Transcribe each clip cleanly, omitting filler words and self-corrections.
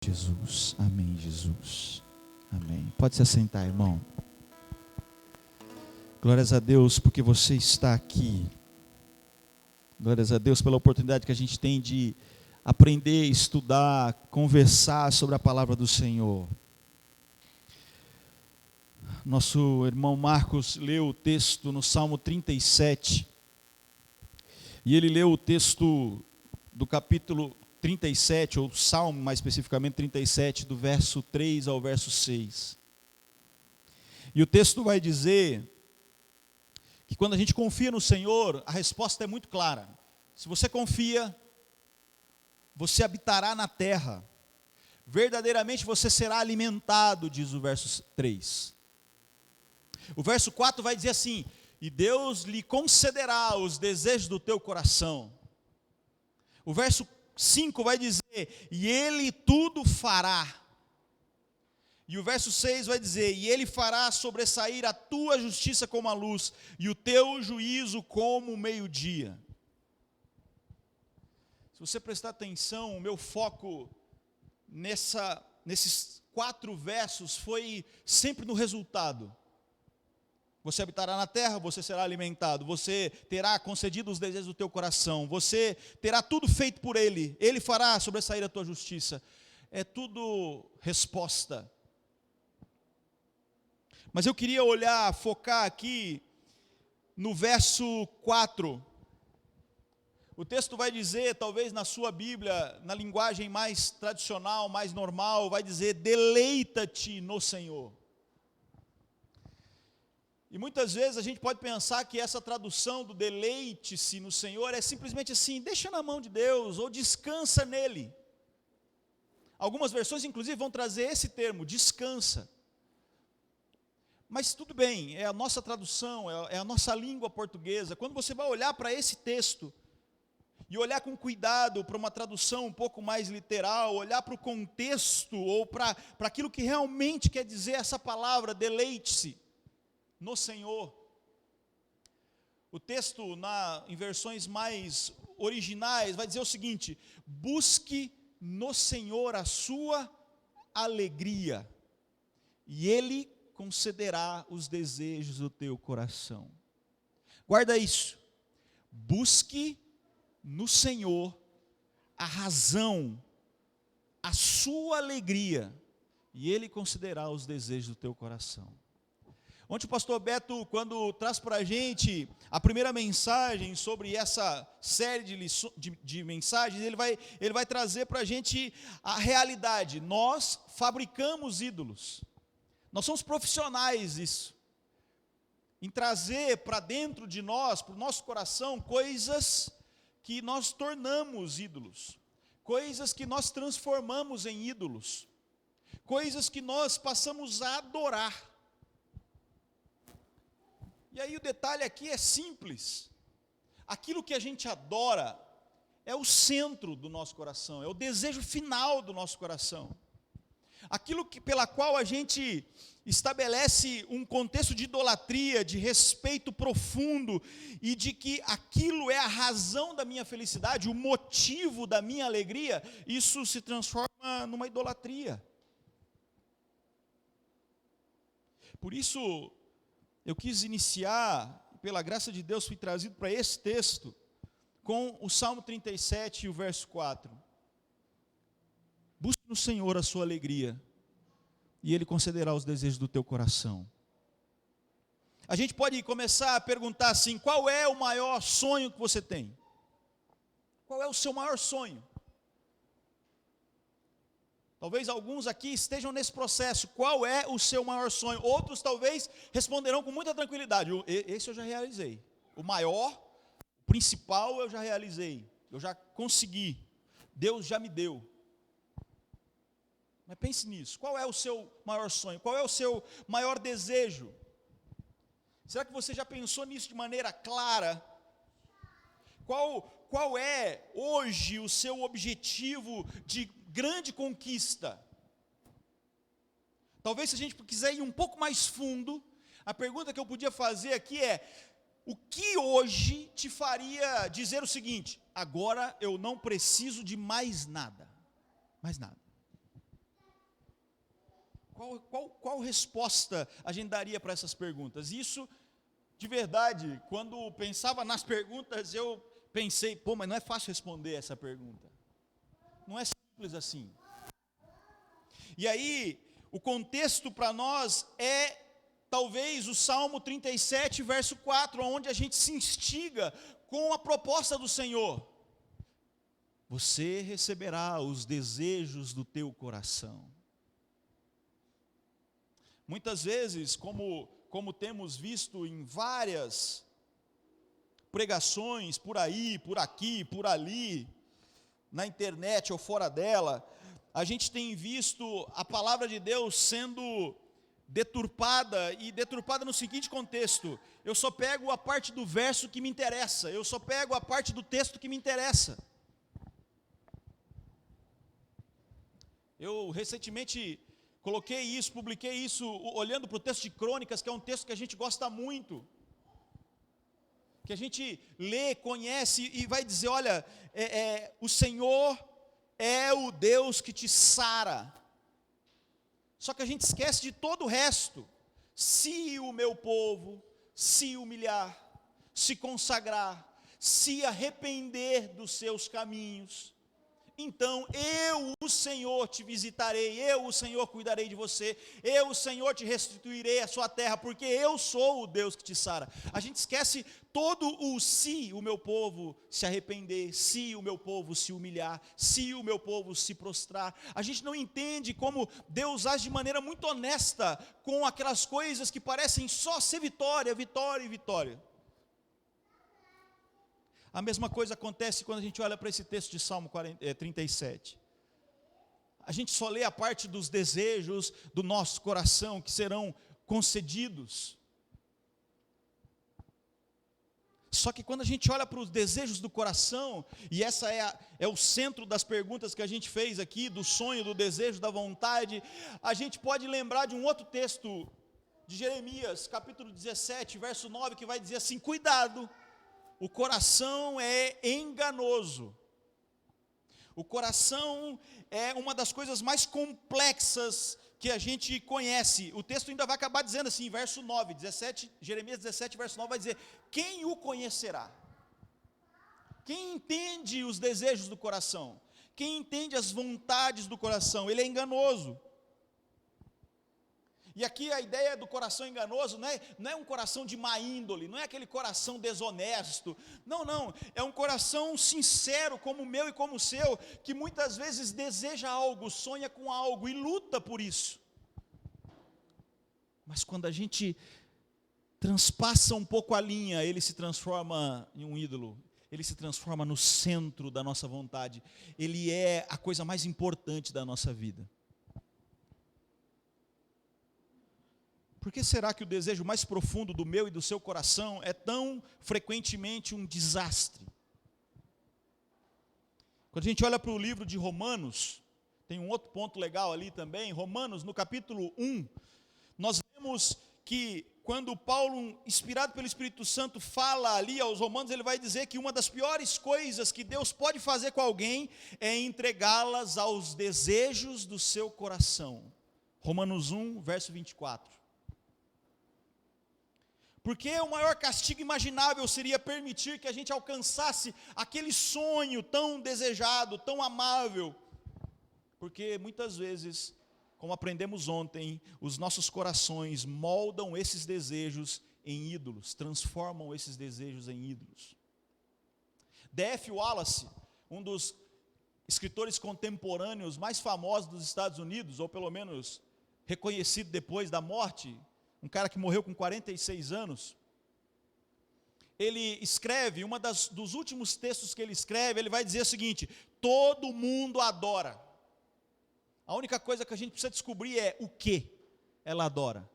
Jesus. Amém, Jesus. Amém. Pode se assentar, irmão. Glórias a Deus porque você está aqui. Glórias a Deus pela oportunidade que a gente tem de aprender, estudar, conversar sobre a palavra do Senhor. Nosso irmão Marcos leu o texto no Salmo 37. E ele leu o texto do capítulo 37, ou Salmo mais especificamente 37, do verso 3 ao verso 6. E o texto vai dizer que quando a gente confia no Senhor, a resposta é muito clara. Se você confia, você habitará na terra. Verdadeiramente você será alimentado, diz o verso 3. O verso 4 vai dizer assim: e Deus lhe concederá os desejos do teu coração. O verso 5 vai dizer: e Ele tudo fará. E o verso 6 vai dizer: e Ele fará sobressair a tua justiça como a luz, e o teu juízo como o meio-dia. Se você prestar atenção, o meu foco nesses 4 versos foi sempre no resultado. Você habitará na terra, você será alimentado, você terá concedido os desejos do teu coração, você terá tudo feito por Ele, Ele fará sobressair a tua justiça. É tudo resposta. Mas eu queria focar aqui no verso 4. O texto vai dizer, talvez na sua Bíblia, na linguagem mais tradicional, mais normal, vai dizer: deleita-te no Senhor. E muitas vezes a gente pode pensar que essa tradução do deleite-se no Senhor é simplesmente assim: deixa na mão de Deus, ou descansa nele. Algumas versões inclusive vão trazer esse termo, descansa. Mas tudo bem, é a nossa tradução, é a nossa língua portuguesa. Quando você vai olhar para esse texto, e olhar com cuidado para uma tradução um pouco mais literal, olhar para o contexto, ou para aquilo que realmente quer dizer essa palavra, deleite-se no Senhor. O texto, em versões mais originais, vai dizer o seguinte: busque no Senhor a sua alegria, e Ele concederá os desejos do teu coração. Guarda isso. Busque no Senhor a razão, a sua alegria, e Ele concederá os desejos do teu coração. Ontem o pastor Beto, quando traz para a gente a primeira mensagem sobre essa série de mensagens, ele vai trazer para a gente a realidade. Nós fabricamos ídolos. Nós somos profissionais nisso, em trazer para dentro de nós, para o nosso coração, coisas que nós tornamos ídolos, coisas que nós transformamos em ídolos, coisas que nós passamos a adorar. E aí o detalhe aqui é simples: aquilo que a gente adora é o centro do nosso coração, é o desejo final do nosso coração, aquilo pela qual a gente estabelece um contexto de idolatria, de respeito profundo, e de que aquilo é a razão da minha felicidade, o motivo da minha alegria. Isso se transforma numa idolatria. Por isso, eu quis iniciar, pela graça de Deus fui trazido para esse texto, com o Salmo 37 e o verso 4. Busque no Senhor a sua alegria, e Ele concederá os desejos do teu coração. A gente pode começar a perguntar assim: qual é o maior sonho que você tem? Qual é o seu maior sonho? Talvez alguns aqui estejam nesse processo. Qual é o seu maior sonho? Outros talvez responderão com muita tranquilidade: esse eu já realizei. O maior, o principal eu já realizei. Eu já consegui. Deus já me deu. Mas pense nisso: qual é o seu maior sonho? Qual é o seu maior desejo? Será que você já pensou nisso de maneira clara? Qual é hoje o seu objetivo de grande conquista? Talvez, se a gente quiser ir um pouco mais fundo, a pergunta que eu podia fazer aqui é: o que hoje te faria dizer o seguinte: agora eu não preciso de mais nada? Mais nada. Qual resposta a gente daria para essas perguntas? Isso, de verdade, quando pensava nas perguntas, eu pensei, mas não é fácil responder essa pergunta. Não é simples assim. E aí, o contexto para nós é, talvez, o Salmo 37, verso 4, onde a gente se instiga com a proposta do Senhor. Você receberá os desejos do teu coração. Muitas vezes, como temos visto em várias pregações, por aí, por aqui, por ali, na internet ou fora dela, a gente tem visto a palavra de Deus sendo deturpada, e deturpada no seguinte contexto: eu só pego a parte do verso que me interessa, eu só pego a parte do texto que me interessa. Eu recentemente coloquei isso, publiquei isso, olhando para o texto de Crônicas, que é um texto que a gente gosta muito, que a gente lê, conhece e vai dizer, olha, o Senhor é o Deus que te sara. Só que a gente esquece de todo o resto. Se o meu povo se humilhar, se consagrar, se arrepender dos seus caminhos, então eu, o Senhor, te visitarei, eu, o Senhor, cuidarei de você, eu, o Senhor, te restituirei a sua terra, porque eu sou o Deus que te sara. A gente esquece todo o se o meu povo se arrepender, se o meu povo se humilhar, se o meu povo se prostrar. A gente não entende como Deus age de maneira muito honesta com aquelas coisas que parecem só ser vitória, vitória e vitória. A mesma coisa acontece quando a gente olha para esse texto de Salmo 37. A gente só lê a parte dos desejos do nosso coração que serão concedidos. Só que quando a gente olha para os desejos do coração, e essa é o centro das perguntas que a gente fez aqui, do sonho, do desejo, da vontade, a gente pode lembrar de um outro texto de Jeremias, capítulo 17, verso 9, que vai dizer assim: cuidado, o coração é enganoso. O coração é uma das coisas mais complexas que a gente conhece. O texto ainda vai acabar dizendo assim, verso 9, Jeremias 17, verso 9, vai dizer: quem o conhecerá? Quem entende os desejos do coração? Quem entende as vontades do coração? Ele é enganoso. E aqui a ideia do coração enganoso não é um coração de má índole, não é aquele coração desonesto, não, é um coração sincero como o meu e como o seu, que muitas vezes deseja algo, sonha com algo e luta por isso. Mas quando a gente transpassa um pouco a linha, ele se transforma em um ídolo, ele se transforma no centro da nossa vontade, ele é a coisa mais importante da nossa vida. Por que será que o desejo mais profundo do meu e do seu coração é tão frequentemente um desastre? Quando a gente olha para o livro de Romanos, tem um outro ponto legal ali também. Romanos, no capítulo 1, nós vemos que quando Paulo, inspirado pelo Espírito Santo, fala ali aos romanos, ele vai dizer que uma das piores coisas que Deus pode fazer com alguém é entregá-las aos desejos do seu coração. Romanos 1, verso 24. Porque o maior castigo imaginável seria permitir que a gente alcançasse aquele sonho tão desejado, tão amável. Porque muitas vezes, como aprendemos ontem, os nossos corações moldam esses desejos em ídolos, transformam esses desejos em ídolos. D.F. Wallace, um dos escritores contemporâneos mais famosos dos Estados Unidos, ou pelo menos reconhecido depois da morte, um cara que morreu com 46 anos, ele escreve, dos últimos textos que ele escreve, ele vai dizer o seguinte: todo mundo adora. A única coisa que a gente precisa descobrir é o que ela adora.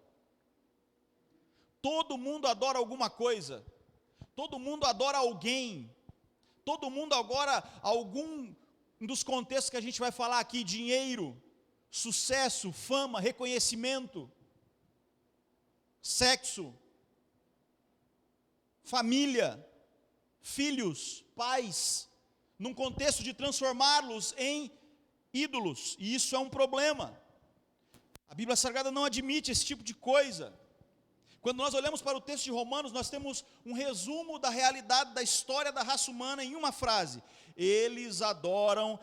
Todo mundo adora alguma coisa, todo mundo adora alguém, todo mundo adora algum dos contextos que a gente vai falar aqui: dinheiro, sucesso, fama, reconhecimento, sexo, família, filhos, pais, num contexto de transformá-los em ídolos, e isso é um problema. A Bíblia Sagrada não admite esse tipo de coisa. Quando nós olhamos para o texto de Romanos, nós temos um resumo da realidade da história da raça humana em uma frase: eles adoraram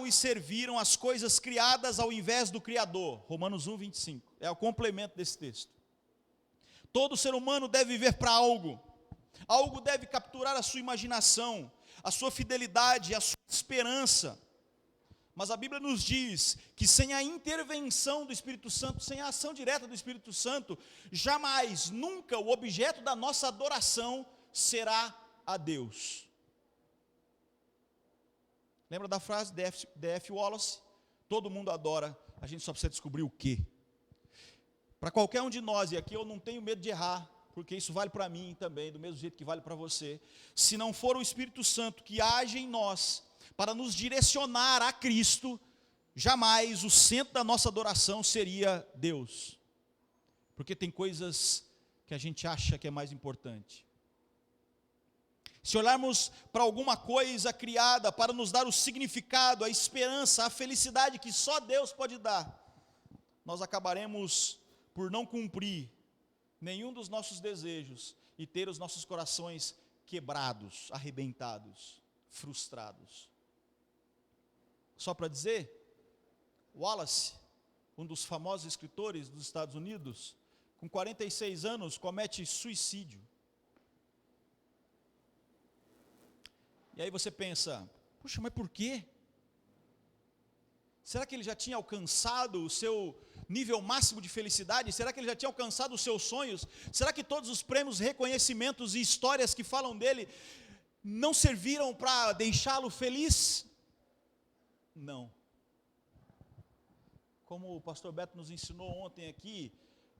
e serviram as coisas criadas ao invés do Criador. Romanos 1, 25, é o complemento desse texto. Todo ser humano deve viver para algo deve capturar a sua imaginação, a sua fidelidade, a sua esperança. Mas a Bíblia nos diz que sem a intervenção do Espírito Santo, sem a ação direta do Espírito Santo, jamais, nunca o objeto da nossa adoração será a Deus. Lembra da frase D.F. Wallace? Todo mundo adora, a gente só precisa descobrir o quê. Para qualquer um de nós, e aqui eu não tenho medo de errar, porque isso vale para mim também, do mesmo jeito que vale para você. Se não for o Espírito Santo que age em nós, para nos direcionar a Cristo, jamais o centro da nossa adoração seria Deus. Porque tem coisas que a gente acha que é mais importante. Se olharmos para alguma coisa criada para nos dar o significado, a esperança, a felicidade que só Deus pode dar, nós acabaremos por não cumprir nenhum dos nossos desejos e ter os nossos corações quebrados, arrebentados, frustrados. Só para dizer, Wallace, um dos famosos escritores dos Estados Unidos, com 46 anos, comete suicídio. E aí você pensa, puxa, mas por quê? Será que ele já tinha alcançado o seu nível máximo de felicidade? Será que ele já tinha alcançado os seus sonhos? Será que todos os prêmios, reconhecimentos e histórias que falam dele não serviram para deixá-lo feliz? Não. Como o pastor Beto nos ensinou ontem aqui,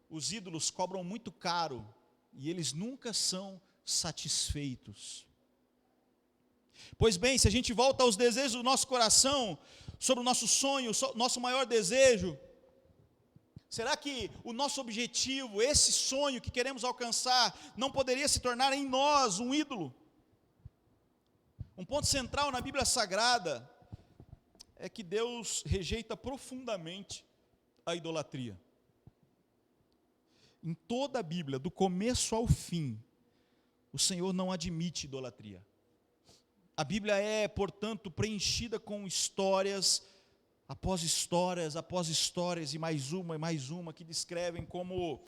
os ídolos cobram muito caro e eles nunca são satisfeitos. Pois bem, se a gente volta aos desejos do nosso coração, sobre o nosso sonho, nosso maior desejo, será que o nosso objetivo, esse sonho que queremos alcançar, não poderia se tornar em nós um ídolo? Um ponto central na Bíblia Sagrada é que Deus rejeita profundamente a idolatria. Em toda a Bíblia, do começo ao fim, o Senhor não admite idolatria. A Bíblia é, portanto, preenchida com histórias, após histórias, e mais uma, que descrevem como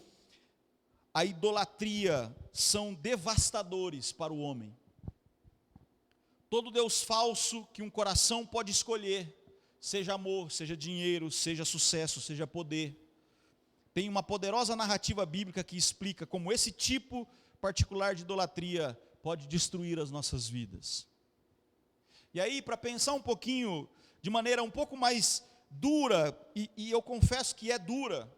a idolatria são devastadores para o homem. Todo Deus falso que um coração pode escolher, seja amor, seja dinheiro, seja sucesso, seja poder, tem uma poderosa narrativa bíblica que explica como esse tipo particular de idolatria pode destruir as nossas vidas. E aí, para pensar um pouquinho, de maneira um pouco mais dura, e eu confesso que é dura,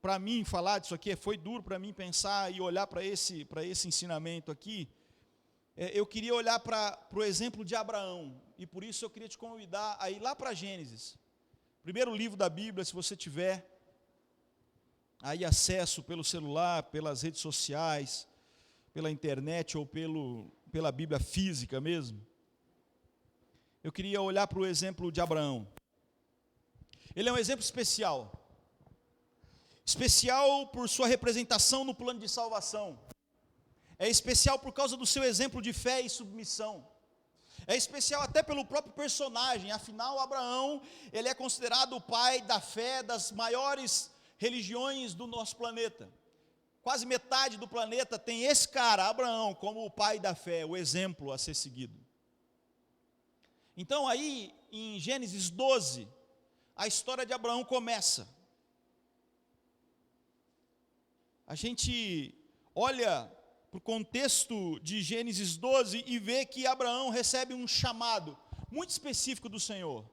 para mim falar disso aqui, foi duro para mim pensar e olhar para esse ensinamento aqui, eu queria olhar para o exemplo de Abraão, e por isso eu queria te convidar a ir lá para Gênesis, primeiro livro da Bíblia, se você tiver aí acesso pelo celular, pelas redes sociais, pela internet ou pela Bíblia física mesmo. Eu queria olhar para o exemplo de Abraão. Ele é um exemplo especial. Especial por sua representação no plano de salvação. É especial por causa do seu exemplo de fé e submissão. É especial até pelo próprio personagem. Afinal, Abraão, ele é considerado o pai da fé das maiores religiões do nosso planeta. Quase metade do planeta tem esse cara, Abraão, como o pai da fé, o exemplo a ser seguido. Então aí, em Gênesis 12, a história de Abraão começa. A gente olha para o contexto de Gênesis 12 e vê que Abraão recebe um chamado muito específico do Senhor.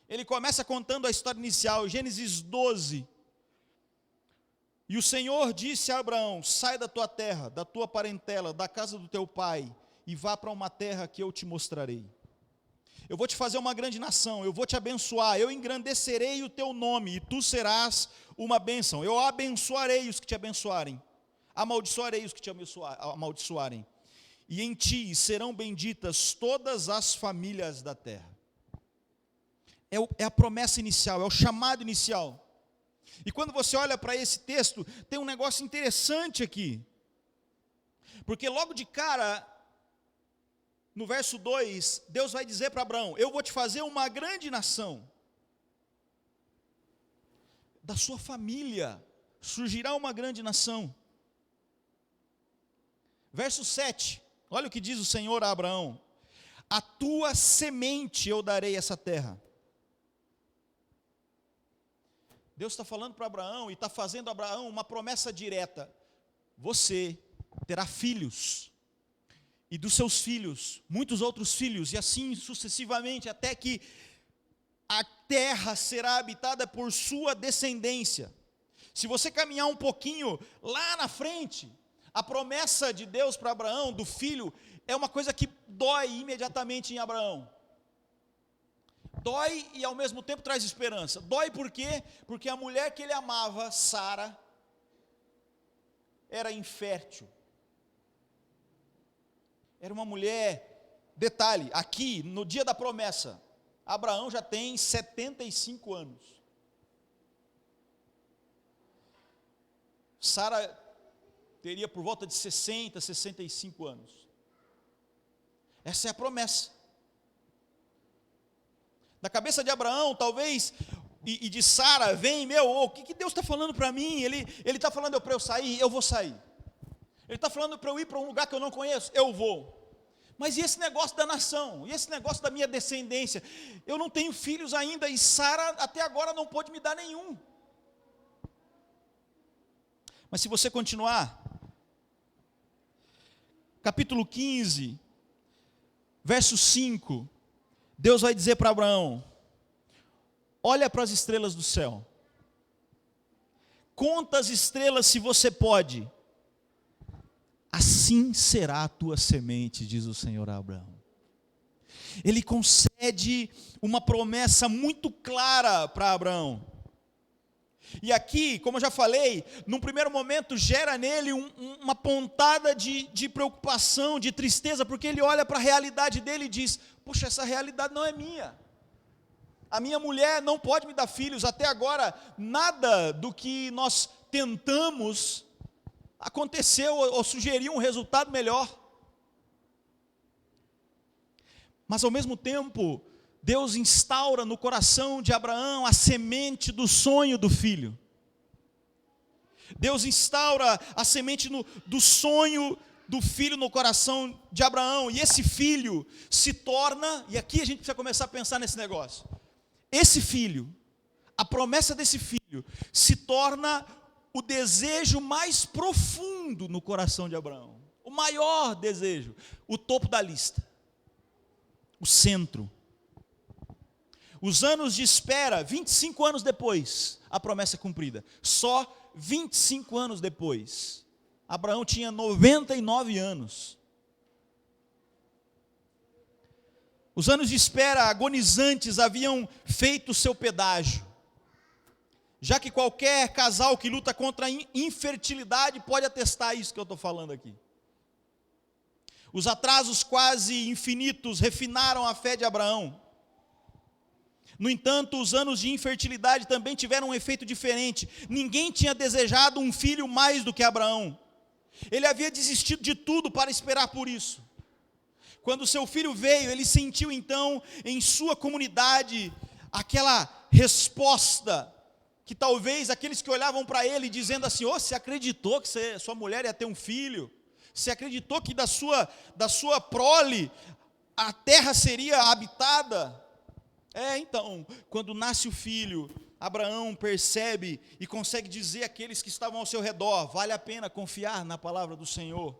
Ele começa contando a história inicial, Gênesis 12. E o Senhor disse a Abraão: sai da tua terra, da tua parentela, da casa do teu pai, e vá para uma terra que eu te mostrarei. Eu vou te fazer uma grande nação, eu vou te abençoar, eu engrandecerei o teu nome, e tu serás uma bênção. Eu abençoarei os que te abençoarem, amaldiçoarei os que te amaldiçoarem, e em ti serão benditas todas as famílias da terra. é a promessa inicial, é o chamado inicial. E quando você olha para esse texto, tem um negócio interessante aqui. Porque logo de cara, no verso 2, Deus vai dizer para Abraão: eu vou te fazer uma grande nação. Da sua família surgirá uma grande nação. Verso 7, olha o que diz o Senhor a Abraão: a tua semente eu darei essa terra. Deus está falando para Abraão e está fazendo a Abraão uma promessa direta: você terá filhos, e dos seus filhos, muitos outros filhos, e assim sucessivamente, até que a terra será habitada por sua descendência. Se você caminhar um pouquinho lá na frente, a promessa de Deus para Abraão, do filho, é uma coisa que dói imediatamente em Abraão. Dói e ao mesmo tempo traz esperança. Dói por quê? Porque a mulher que ele amava, Sara, era infértil. Era uma mulher, detalhe, aqui no dia da promessa, Abraão já tem 75 anos. Sara teria por volta de 60, 65 anos. Essa é a promessa. Da cabeça de Abraão, talvez, e de Sara, vem, o que Deus está falando para mim? Ele está falando para eu sair, eu vou sair. Ele está falando para eu ir para um lugar que eu não conheço, eu vou. Mas e esse negócio da nação? E esse negócio da minha descendência? Eu não tenho filhos ainda, e Sara até agora não pôde me dar nenhum. Mas se você continuar, capítulo 15, verso 5, Deus vai dizer para Abraão: olha para as estrelas do céu, conta as estrelas se você pode, assim será a tua semente, diz o Senhor a Abraão. Ele concede uma promessa muito clara para Abraão. E aqui, como eu já falei, num primeiro momento gera nele uma pontada de preocupação, de tristeza, porque ele olha para a realidade dele e diz: puxa, essa realidade não é minha. A minha mulher não pode me dar filhos, até agora nada do que nós tentamos aconteceu ou sugeriu um resultado melhor. Mas ao mesmo tempo, Deus instaura no coração de Abraão a semente do sonho do filho. Deus instaura a semente do sonho do filho no coração de Abraão. E esse filho se torna, e aqui a gente precisa começar a pensar nesse negócio. Esse filho, a promessa desse filho, se torna o desejo mais profundo no coração de Abraão. O maior desejo, o topo da lista, o centro. Os anos de espera, 25 anos depois, a promessa é cumprida. Só 25 anos depois, Abraão tinha 99 anos. Os anos de espera agonizantes haviam feito o seu pedágio. Já que qualquer casal que luta contra a infertilidade pode atestar isso que eu estou falando aqui. Os atrasos quase infinitos refinaram a fé de Abraão. No entanto, os anos de infertilidade também tiveram um efeito diferente. Ninguém tinha desejado um filho mais do que Abraão. Ele havia desistido de tudo para esperar por isso. Quando seu filho veio, ele sentiu então em sua comunidade aquela resposta que talvez aqueles que olhavam para ele dizendo assim: você acreditou que sua mulher ia ter um filho? Você acreditou que da sua prole a terra seria habitada? Então, quando nasce o filho, Abraão percebe e consegue dizer àqueles que estavam ao seu redor: vale a pena confiar na palavra do Senhor.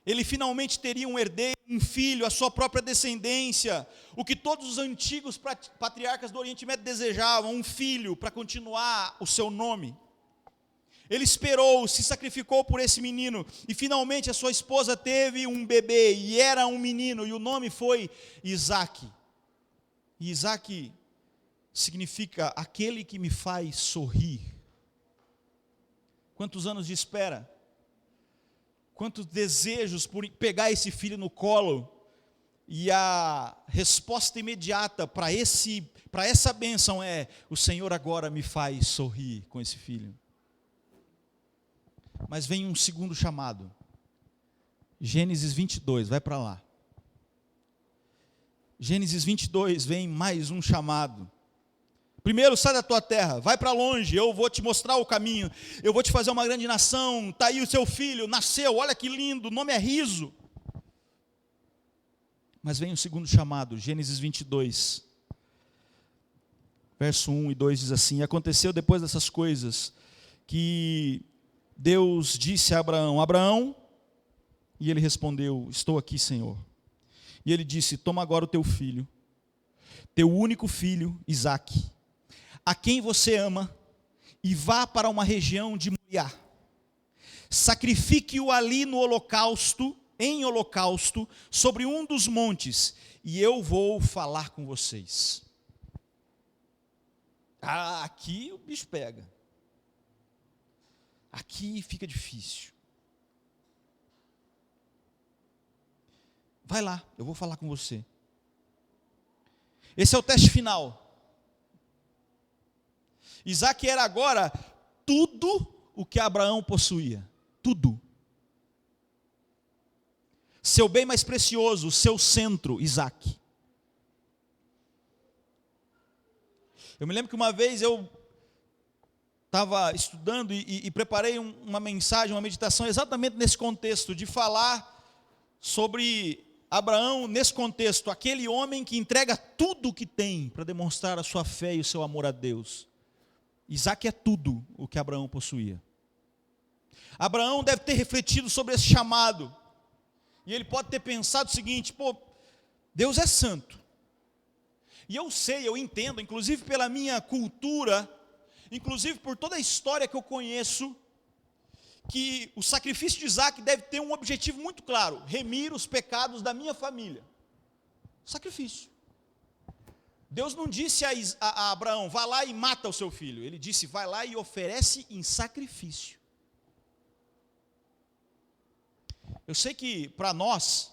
Ele finalmente teria um herdeiro, um filho, a sua própria descendência, o que todos os antigos patriarcas do Oriente Médio desejavam, um filho para continuar o seu nome. Ele esperou, se sacrificou por esse menino, e finalmente a sua esposa teve um bebê, e era um menino, e o nome foi Isaque. E Isaque significa aquele que me faz sorrir. Quantos anos de espera? Quantos desejos por pegar esse filho no colo E a resposta imediata para essa bênção é: o Senhor agora me faz sorrir com esse filho. Mas vem um segundo chamado. Gênesis 22, vai para lá. Gênesis 22, vem mais um chamado. Primeiro, sai da tua terra, vai para longe, eu vou te mostrar o caminho, eu vou te fazer uma grande nação, está aí o seu filho, nasceu, olha que lindo, o nome é Riso. Mas vem o segundo chamado, Gênesis 22, verso 1 e 2 diz assim: aconteceu depois dessas coisas, que Deus disse a Abraão: Abraão, e ele respondeu: estou aqui, Senhor. E ele disse: toma agora o teu filho, teu único filho, Isaque, a quem você ama, e vá para uma região de Moriá. Sacrifique-o ali no holocausto, em holocausto, sobre um dos montes, e eu vou falar com vocês. Ah, aqui o bicho pega. Aqui fica difícil. Vai lá, eu vou falar com você. Esse é o teste final. Isaque era agora tudo o que Abraão possuía. Tudo. Seu bem mais precioso, seu centro, Isaque. Eu me lembro que uma vez eu estava estudando e preparei uma mensagem, uma meditação exatamente nesse contexto, de falar sobre Abraão nesse contexto, aquele homem que entrega tudo o que tem para demonstrar a sua fé e o seu amor a Deus. Isaque é tudo o que Abraão possuía. Abraão deve ter refletido sobre esse chamado, e ele pode ter pensado o seguinte: pô, Deus é santo, e eu sei, eu entendo, inclusive pela minha cultura, inclusive por toda a história que eu conheço, que o sacrifício de Isaque deve ter um objetivo muito claro: remir os pecados da minha família. Sacrifício. Deus não disse a Abraão: vá lá e mata o seu filho. Ele disse: vai lá e oferece em sacrifício. Eu sei que para nós,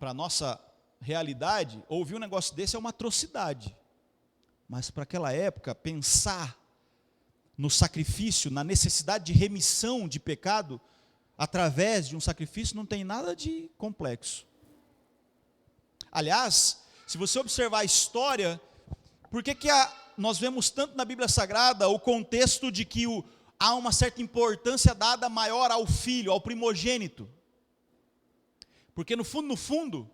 para a nossa realidade, ouvir um negócio desse é uma atrocidade. Mas para aquela época, pensar no sacrifício, na necessidade de remissão de pecado, através de um sacrifício, não tem nada de complexo. Aliás, se você observar a história, por que nós vemos tanto na Bíblia Sagrada o contexto de que há uma certa importância dada maior ao filho, ao primogênito? Porque no fundo,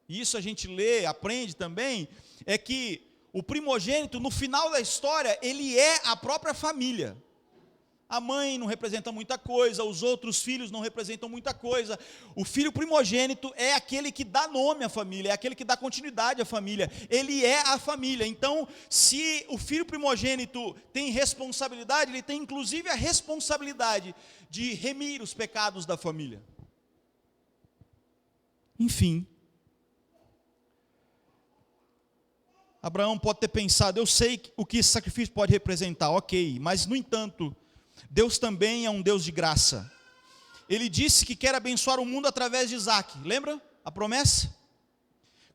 e isso a gente lê, aprende também, é que o primogênito, no final da história, ele é a própria família. A mãe não representa muita coisa, os outros filhos não representam muita coisa. O filho primogênito é aquele que dá nome à família, é aquele que dá continuidade à família. Ele é a família. Então, se o filho primogênito tem responsabilidade, ele tem inclusive a responsabilidade de remir os pecados da família. Enfim, Abraão pode ter pensado: eu sei o que esse sacrifício pode representar, ok, mas no entanto, Deus também é um Deus de graça. Ele disse que quer abençoar o mundo através de Isaque, lembra a promessa?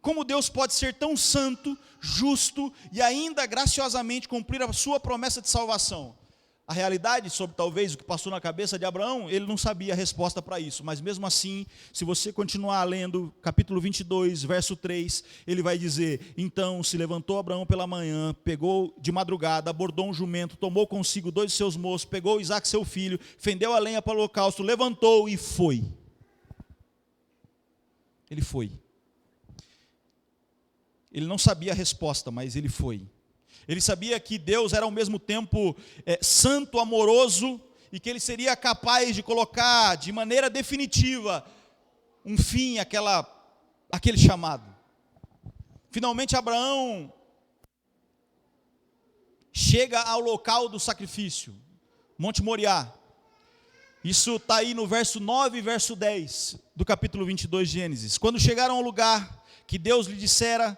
Como Deus pode ser tão santo, justo e ainda graciosamente cumprir a sua promessa de salvação? A realidade sobre talvez o que passou na cabeça de Abraão, ele não sabia a resposta para isso, mas mesmo assim, se você continuar lendo capítulo 22, verso 3, ele vai dizer: então se levantou Abraão pela manhã, pegou de madrugada, abordou um jumento, tomou consigo 2 de seus moços, pegou Isaque seu filho, fendeu a lenha para o holocausto, levantou e foi. Ele foi. Ele não sabia a resposta, mas ele foi. Ele sabia que Deus era ao mesmo tempo santo, amoroso, e que ele seria capaz de colocar de maneira definitiva um fim àquele chamado. Finalmente Abraão chega ao local do sacrifício, Monte Moriá. Isso está aí no verso 9 e verso 10 do capítulo 22 de Gênesis. Quando chegaram ao lugar que Deus lhe dissera,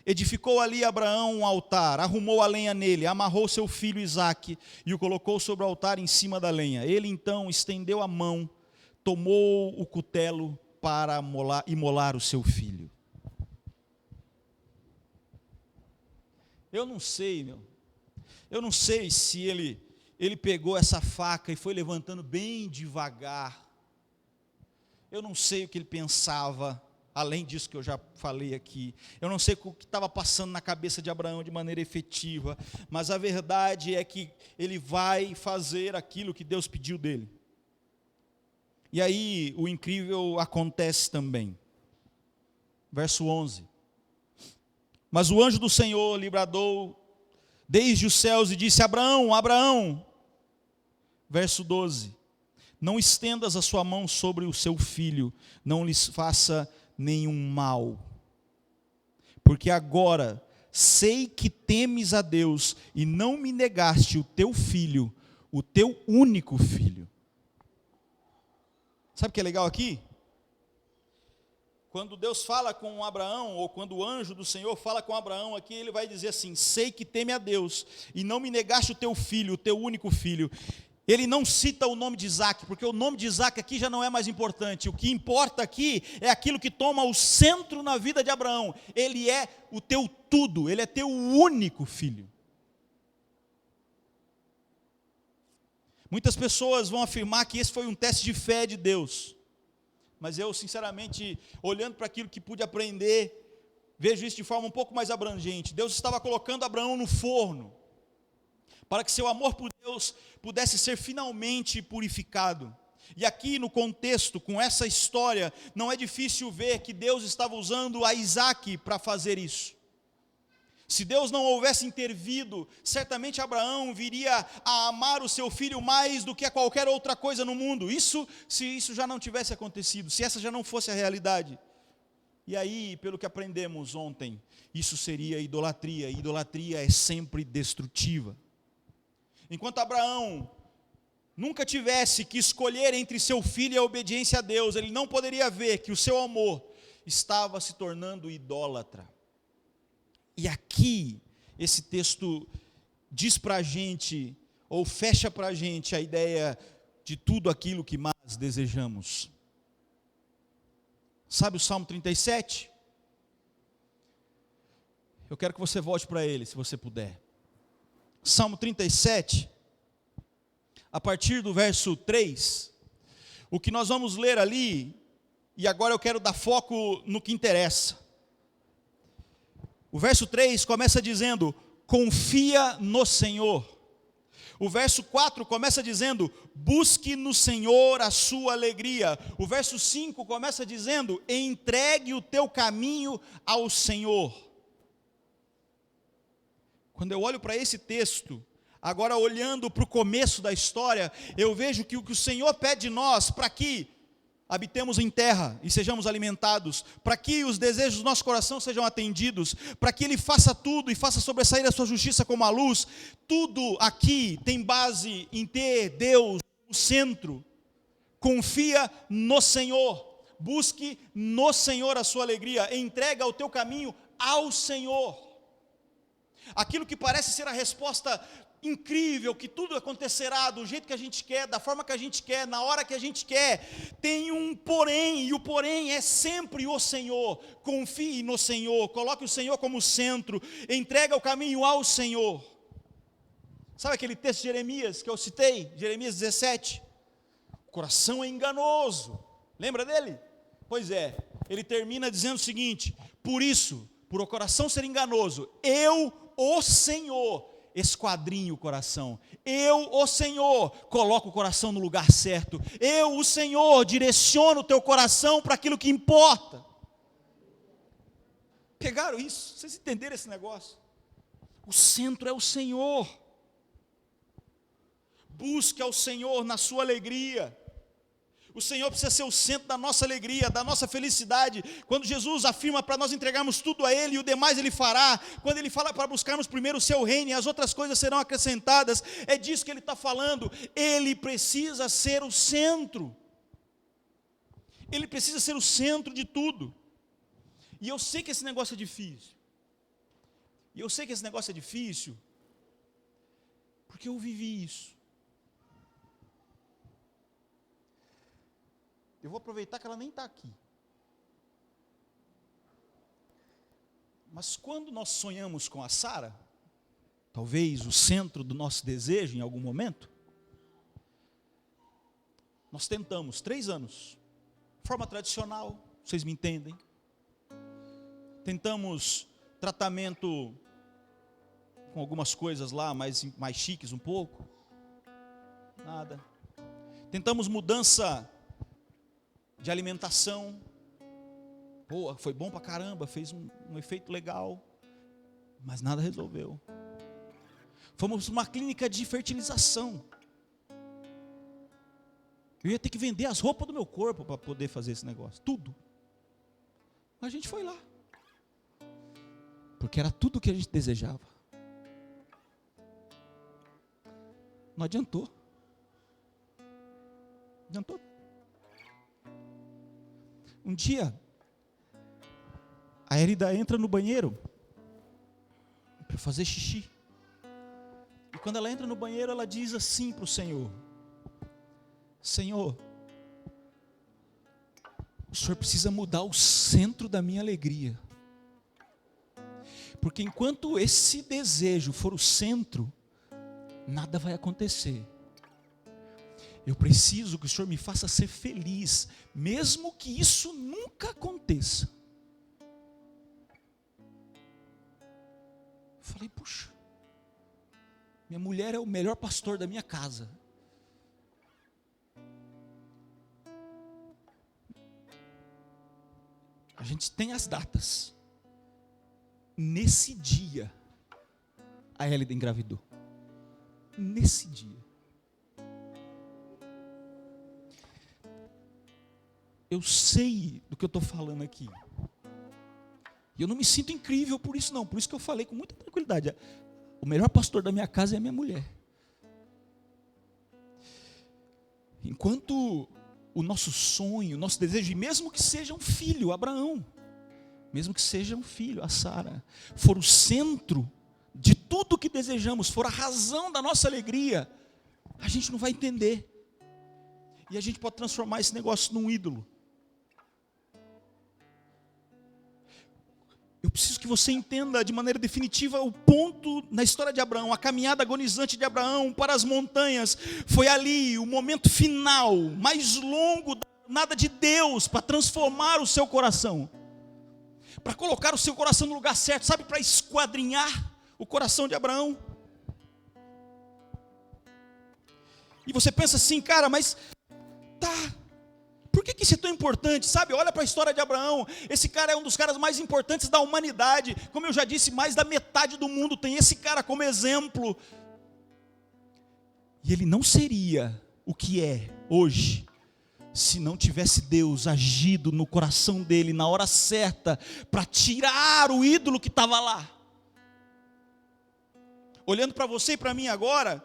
edificou ali Abraão um altar, arrumou a lenha nele, amarrou seu filho Isaque e o colocou sobre o altar em cima da lenha. Ele então estendeu a mão, tomou o cutelo para imolar o seu filho. Eu não sei, meu. Eu não sei se ele pegou essa faca e foi levantando bem devagar. Eu não sei o que ele pensava, além disso que eu já falei aqui. Eu não sei o que estava passando na cabeça de Abraão de maneira efetiva, mas a verdade é que ele vai fazer aquilo que Deus pediu dele. E aí o incrível acontece também. Verso 11. Mas o anjo do Senhor lhe bradou desde os céus e disse: Abraão, Abraão. Verso 12. Não estendas a sua mão sobre o seu filho, não lhes faça nenhum mal. Porque agora sei que temes a Deus e não me negaste o teu filho, o teu único filho. Sabe o que é legal aqui? Quando Deus fala com Abraão, ou quando o anjo do Senhor fala com Abraão aqui, ele vai dizer assim: sei que teme a Deus, e não me negaste o teu filho, o teu único filho. Ele não cita o nome de Isaac, porque o nome de Isaac aqui já não é mais importante. O que importa aqui é aquilo que toma o centro na vida de Abraão. Ele é o teu tudo, ele é teu único filho. Muitas pessoas vão afirmar que esse foi um teste de fé de Deus. Mas eu, sinceramente, olhando para aquilo que pude aprender, vejo isso de forma um pouco mais abrangente. Deus estava colocando Abraão no forno, para que seu amor por Deus pudesse ser finalmente purificado. E aqui no contexto, com essa história, não é difícil ver que Deus estava usando a Isaac para fazer isso. Se Deus não houvesse intervido, certamente Abraão viria a amar o seu filho mais do que a qualquer outra coisa no mundo. Se isso já não tivesse acontecido, se essa já não fosse a realidade. E aí, pelo que aprendemos ontem, isso seria idolatria. E idolatria é sempre destrutiva. Enquanto Abraão nunca tivesse que escolher entre seu filho e a obediência a Deus, ele não poderia ver que o seu amor estava se tornando idólatra. E aqui, esse texto diz para a gente, ou fecha para a gente a ideia de tudo aquilo que mais desejamos. Sabe o Salmo 37? Eu quero que você volte para ele, se você puder. Salmo 37, a partir do verso 3, o que nós vamos ler ali, e agora eu quero dar foco no que interessa. O verso 3 começa dizendo: confia no Senhor. O verso 4 começa dizendo: busque no Senhor a sua alegria. O verso 5 começa dizendo: entregue o teu caminho ao Senhor. Quando eu olho para esse texto, agora olhando para o começo da história, eu vejo que o que o Senhor pede de nós, para que habitemos em terra e sejamos alimentados, para que os desejos do nosso coração sejam atendidos, para que Ele faça tudo e faça sobressair a sua justiça como a luz, tudo aqui tem base em ter Deus no centro. Confia no Senhor, busque no Senhor a sua alegria, entrega o teu caminho ao Senhor. Aquilo que parece ser a resposta incrível, que tudo acontecerá do jeito que a gente quer, da forma que a gente quer, na hora que a gente quer, tem um porém, e o porém é sempre o Senhor. Confie no Senhor, coloque o Senhor como centro, entrega o caminho ao Senhor. Sabe aquele texto de Jeremias que eu citei, Jeremias 17? O coração é enganoso, lembra dele? Pois é, ele termina dizendo o seguinte: por isso, por o coração ser enganoso, eu, o Senhor, esquadrinho o coração. Eu, o Senhor, coloco o coração no lugar certo. Eu, o Senhor, direciono o teu coração para aquilo que importa. Pegaram isso? Vocês entenderam esse negócio? O centro é o Senhor. Busque ao Senhor na sua alegria. O Senhor precisa ser o centro da nossa alegria, da nossa felicidade. Quando Jesus afirma para nós entregarmos tudo a Ele e o demais Ele fará, quando Ele fala para buscarmos primeiro o seu reino e as outras coisas serão acrescentadas, é disso que Ele está falando. Ele precisa ser o centro. Ele precisa ser o centro de tudo. E eu sei que esse negócio é difícil. E eu sei que esse negócio é difícil, porque eu vivi isso. Eu vou aproveitar que ela nem está aqui. Mas quando nós sonhamos com a Sara, talvez o centro do nosso desejo em algum momento. Nós tentamos 3 anos, de forma tradicional, vocês me entendem. Tentamos tratamento com algumas coisas lá, mais chiques um pouco. Nada. Tentamos mudança de alimentação. Pô, foi bom pra caramba, fez um efeito legal. Mas nada resolveu. Fomos numa clínica de fertilização. Eu ia ter que vender as roupas do meu corpo para poder fazer esse negócio. Tudo. Mas a gente foi lá. Porque era tudo o que a gente desejava. Não adiantou. Adiantou. Um dia, a Erida entra no banheiro para fazer xixi. E quando ela entra no banheiro, ela diz assim para o Senhor: Senhor, o Senhor precisa mudar o centro da minha alegria. Porque enquanto esse desejo for o centro, nada vai acontecer. Eu preciso que o Senhor me faça ser feliz, mesmo que isso nunca aconteça. Eu falei, puxa, minha mulher é o melhor pastor da minha casa. A gente tem as datas. Nesse dia, a Hélida engravidou. Nesse dia. Eu sei do que eu estou falando aqui. E eu não me sinto incrível por isso não. Por isso que eu falei com muita tranquilidade. O melhor pastor da minha casa é a minha mulher. Enquanto o nosso sonho, o nosso desejo, e mesmo que seja um filho, Abraão, mesmo que seja um filho, a Sara, for o centro de tudo que desejamos, for a razão da nossa alegria, a gente não vai entender. E a gente pode transformar esse negócio num ídolo. Eu preciso que você entenda de maneira definitiva o ponto na história de Abraão, a caminhada agonizante de Abraão para as montanhas. Foi ali o momento final, mais longo da jornada de Deus para transformar o seu coração. Para colocar o seu coração no lugar certo, sabe, para esquadrinhar o coração de Abraão. E você pensa assim, cara, mas tá, por que isso é tão importante? Sabe, olha para a história de Abraão. Esse cara é um dos caras mais importantes da humanidade. Como eu já disse, mais da metade do mundo tem esse cara como exemplo. E ele não seria o que é hoje se não tivesse Deus agido no coração dele na hora certa para tirar o ídolo que estava lá. Olhando para você e para mim agora,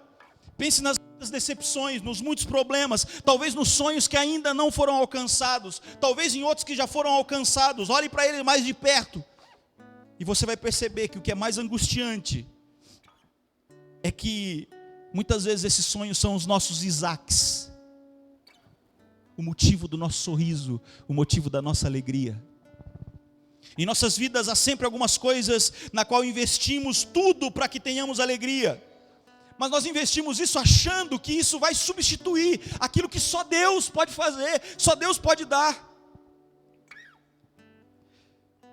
pense nas muitas decepções, nos muitos problemas, talvez nos sonhos que ainda não foram alcançados, talvez em outros que já foram alcançados. Olhe para ele mais de perto e você vai perceber que o que é mais angustiante é que muitas vezes esses sonhos são os nossos Isaques, o motivo do nosso sorriso, o motivo da nossa alegria. Em nossas vidas há sempre algumas coisas na qual investimos tudo para que tenhamos alegria, mas nós investimos isso achando que isso vai substituir aquilo que só Deus pode fazer, só Deus pode dar.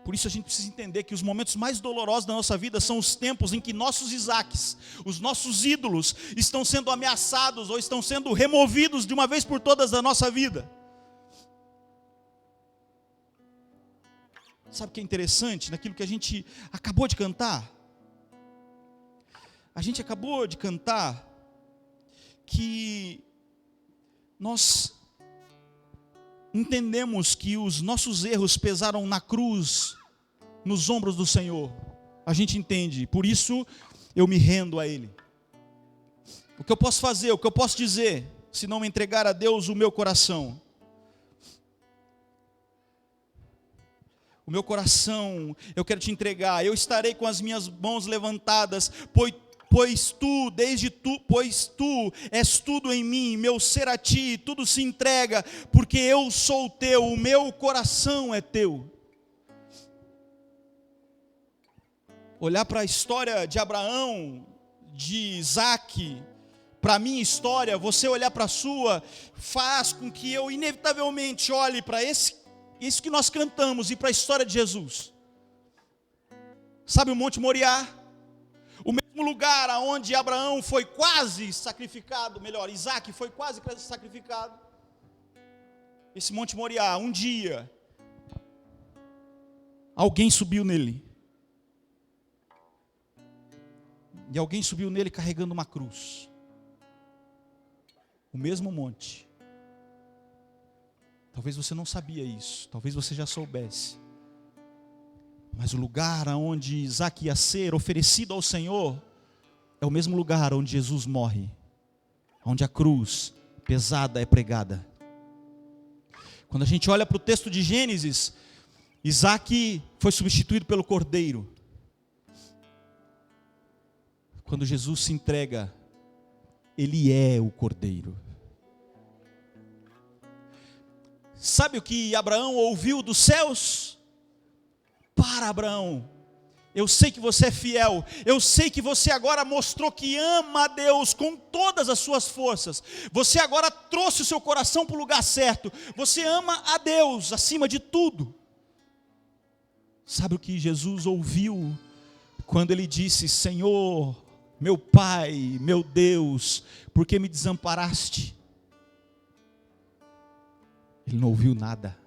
Por isso a gente precisa entender que os momentos mais dolorosos da nossa vida são os tempos em que nossos Isaques, os nossos ídolos, estão sendo ameaçados ou estão sendo removidos de uma vez por todas da nossa vida. Sabe o que é interessante naquilo que a gente acabou de cantar? A gente acabou de cantar que nós entendemos que os nossos erros pesaram na cruz, nos ombros do Senhor. A gente entende, por isso eu me rendo a Ele. O que eu posso fazer, o que eu posso dizer, se não me entregar a Deus o meu coração? O meu coração eu quero te entregar, eu estarei com as minhas mãos levantadas, pois tu és tudo em mim, meu ser a ti, tudo se entrega, porque eu sou teu, o meu coração é teu. Olhar para a história de Abraão de Isaac para a minha história, você olhar para a sua, faz com que eu inevitavelmente olhe para isso que nós cantamos e para a história de Jesus. Sabe o Monte Moriá? O mesmo lugar onde Abraão foi quase sacrificado, melhor, Isaac foi quase sacrificado. Esse Monte Moriá, um dia, alguém subiu nele. E alguém subiu nele carregando uma cruz. O mesmo monte. Talvez você não sabia isso, talvez você já soubesse. Mas o lugar onde Isaac ia ser oferecido ao Senhor é o mesmo lugar onde Jesus morre, onde a cruz pesada é pregada. Quando a gente olha para o texto de Gênesis, Isaac foi substituído pelo cordeiro. Quando Jesus se entrega, ele é o cordeiro. Sabe o que Abraão ouviu dos céus? Para, Abraão, eu sei que você é fiel, eu sei que você agora mostrou que ama a Deus com todas as suas forças, você agora trouxe o seu coração para o lugar certo, você ama a Deus acima de tudo. Sabe o que Jesus ouviu quando ele disse: Senhor, meu Pai, meu Deus, por que me desamparaste? Ele não ouviu nada.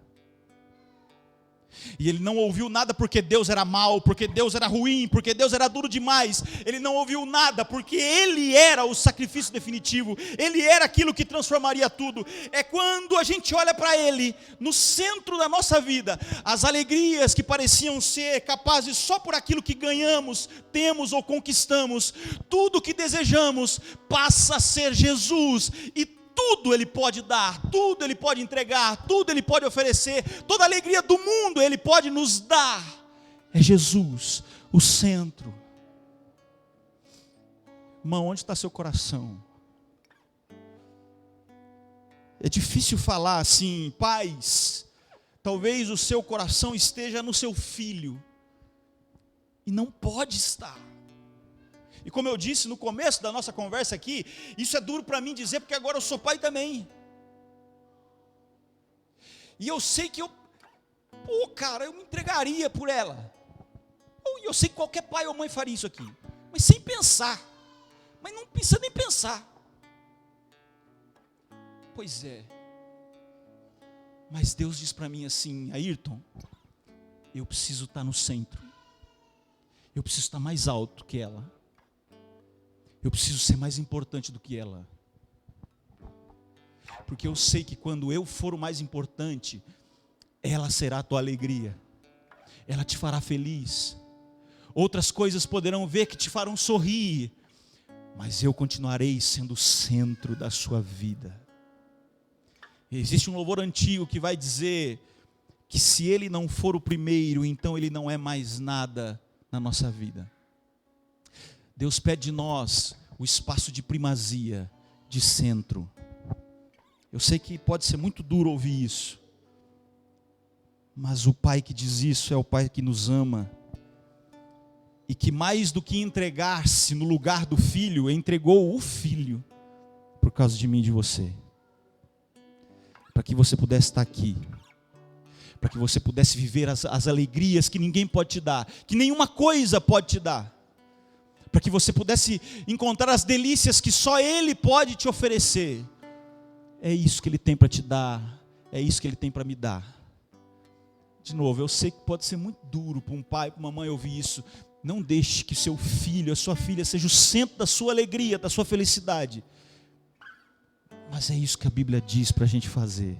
E ele não ouviu nada porque Deus era mau, porque Deus era ruim, porque Deus era duro demais. Ele não ouviu nada porque Ele era o sacrifício definitivo. Ele era aquilo que transformaria tudo. É quando a gente olha para Ele, no centro da nossa vida, as alegrias que pareciam ser capazes só por aquilo que ganhamos, temos ou conquistamos, tudo que desejamos passa a ser Jesus. E tudo Ele pode dar, tudo Ele pode entregar, tudo Ele pode oferecer, toda a alegria do mundo Ele pode nos dar. É Jesus, o centro. Irmão, onde está seu coração? É difícil falar assim, pais, talvez o seu coração esteja no seu filho, e não pode estar. E como eu disse no começo da nossa conversa aqui, isso é duro para mim dizer, porque agora eu sou pai também. E eu sei que eu me entregaria por ela. Eu sei que qualquer pai ou mãe faria isso aqui. Mas sem pensar. Mas não precisa nem pensar. Pois é. Mas Deus diz para mim assim: Ayrton, eu preciso estar no centro. Eu preciso estar mais alto que ela. Eu preciso ser mais importante do que ela. Porque eu sei que quando eu for o mais importante, ela será a tua alegria. Ela te fará feliz. Outras coisas poderão ver que te farão sorrir, mas eu continuarei sendo o centro da sua vida. Existe um louvor antigo que vai dizer que se Ele não for o primeiro, então Ele não é mais nada na nossa vida. Deus pede de nós o espaço de primazia, de centro. Eu sei que pode ser muito duro ouvir isso, mas o Pai que diz isso é o Pai que nos ama, e que mais do que entregar-se no lugar do Filho, entregou o Filho, por causa de mim e de você, para que você pudesse estar aqui, para que você pudesse viver as alegrias que ninguém pode te dar, que nenhuma coisa pode te dar, para que você pudesse encontrar as delícias que só Ele pode te oferecer. É isso que Ele tem para te dar, é isso que Ele tem para me dar. De novo, eu sei que pode ser muito duro para um pai, para uma mãe ouvir isso. Não deixe que seu filho, a sua filha seja o centro da sua alegria, da sua felicidade. Mas é isso que a Bíblia diz para a gente fazer.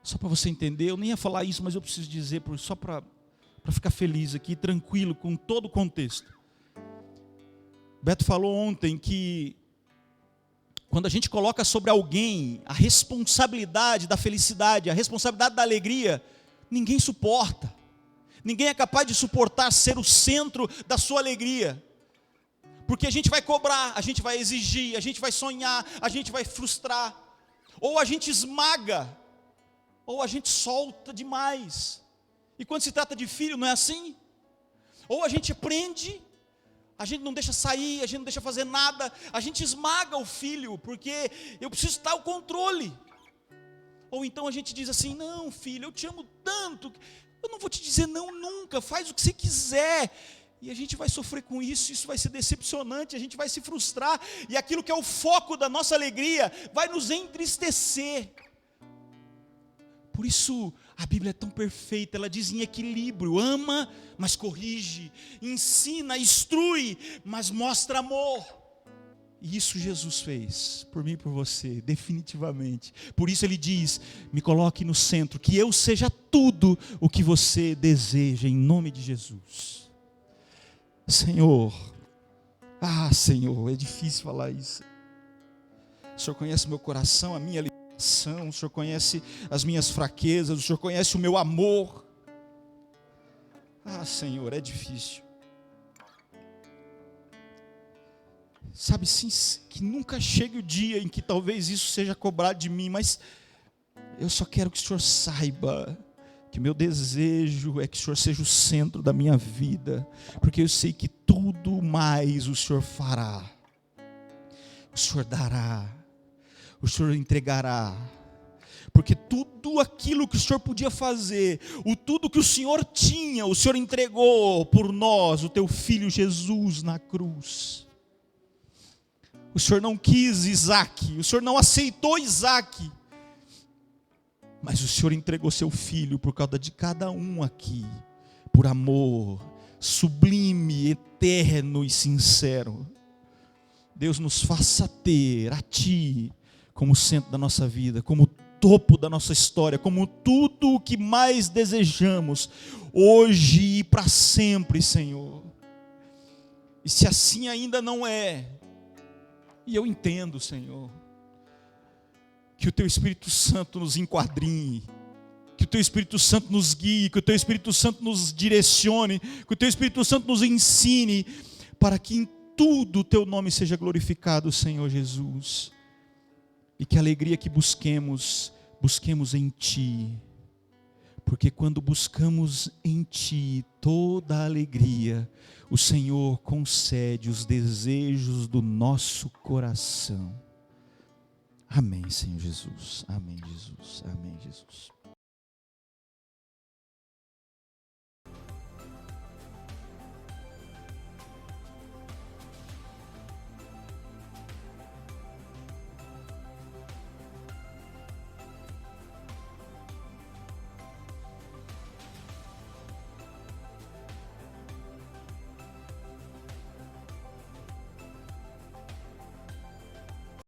Só para você entender, eu nem ia falar isso, mas eu preciso dizer, só para ficar feliz aqui, tranquilo, com todo o contexto. Beto falou ontem que quando a gente coloca sobre alguém a responsabilidade da felicidade, a responsabilidade da alegria, ninguém suporta. Ninguém é capaz de suportar ser o centro da sua alegria. Porque a gente vai cobrar, a gente vai exigir, a gente vai sonhar, a gente vai frustrar. Ou a gente esmaga, ou a gente solta demais. E quando se trata de filho, não é assim? Ou a gente prende, a gente não deixa sair, a gente não deixa fazer nada, a gente esmaga o filho, porque eu preciso estar o controle. Ou então a gente diz assim: não, filho, eu te amo tanto, eu não vou te dizer não nunca, faz o que você quiser. E a gente vai sofrer com isso, isso vai ser decepcionante, a gente vai se frustrar, e aquilo que é o foco da nossa alegria vai nos entristecer. Por isso a Bíblia é tão perfeita, ela diz em equilíbrio: ama, mas corrige, ensina, instrui, mas mostra amor. E isso Jesus fez por mim e por você, definitivamente. Por isso ele diz: me coloque no centro, que eu seja tudo o que você deseja, em nome de Jesus. Senhor, Senhor, é difícil falar isso. O Senhor conhece meu coração, a minha limitação, o Senhor conhece as minhas fraquezas, o Senhor conhece o meu amor. Senhor, é difícil. Sabe, sim, que nunca chegue o dia em que talvez isso seja cobrado de mim, mas eu só quero que o Senhor saiba que o meu desejo é que o Senhor seja o centro da minha vida, porque eu sei que tudo mais o Senhor fará, o Senhor dará, o Senhor entregará, porque tudo aquilo que o Senhor podia fazer, tudo que o Senhor tinha, o Senhor entregou por nós, o teu Filho Jesus na cruz. O Senhor não quis Isaac, o Senhor não aceitou Isaac, mas o Senhor entregou seu Filho por causa de cada um aqui, por amor sublime, eterno e sincero. Deus nos faça ter a Ti como centro da nossa vida, como topo da nossa história, como tudo o que mais desejamos, hoje e para sempre, Senhor. E se assim ainda não é, e eu entendo, Senhor, que o Teu Espírito Santo nos enquadrinhe, que o Teu Espírito Santo nos guie, que o Teu Espírito Santo nos direcione, que o Teu Espírito Santo nos ensine, para que em tudo o Teu nome seja glorificado, Senhor Jesus, e que a alegria que busquemos em Ti, porque quando buscamos em Ti toda a alegria, o Senhor concede os desejos do nosso coração. Amém, Senhor Jesus. Amém, Jesus. Amém, Jesus.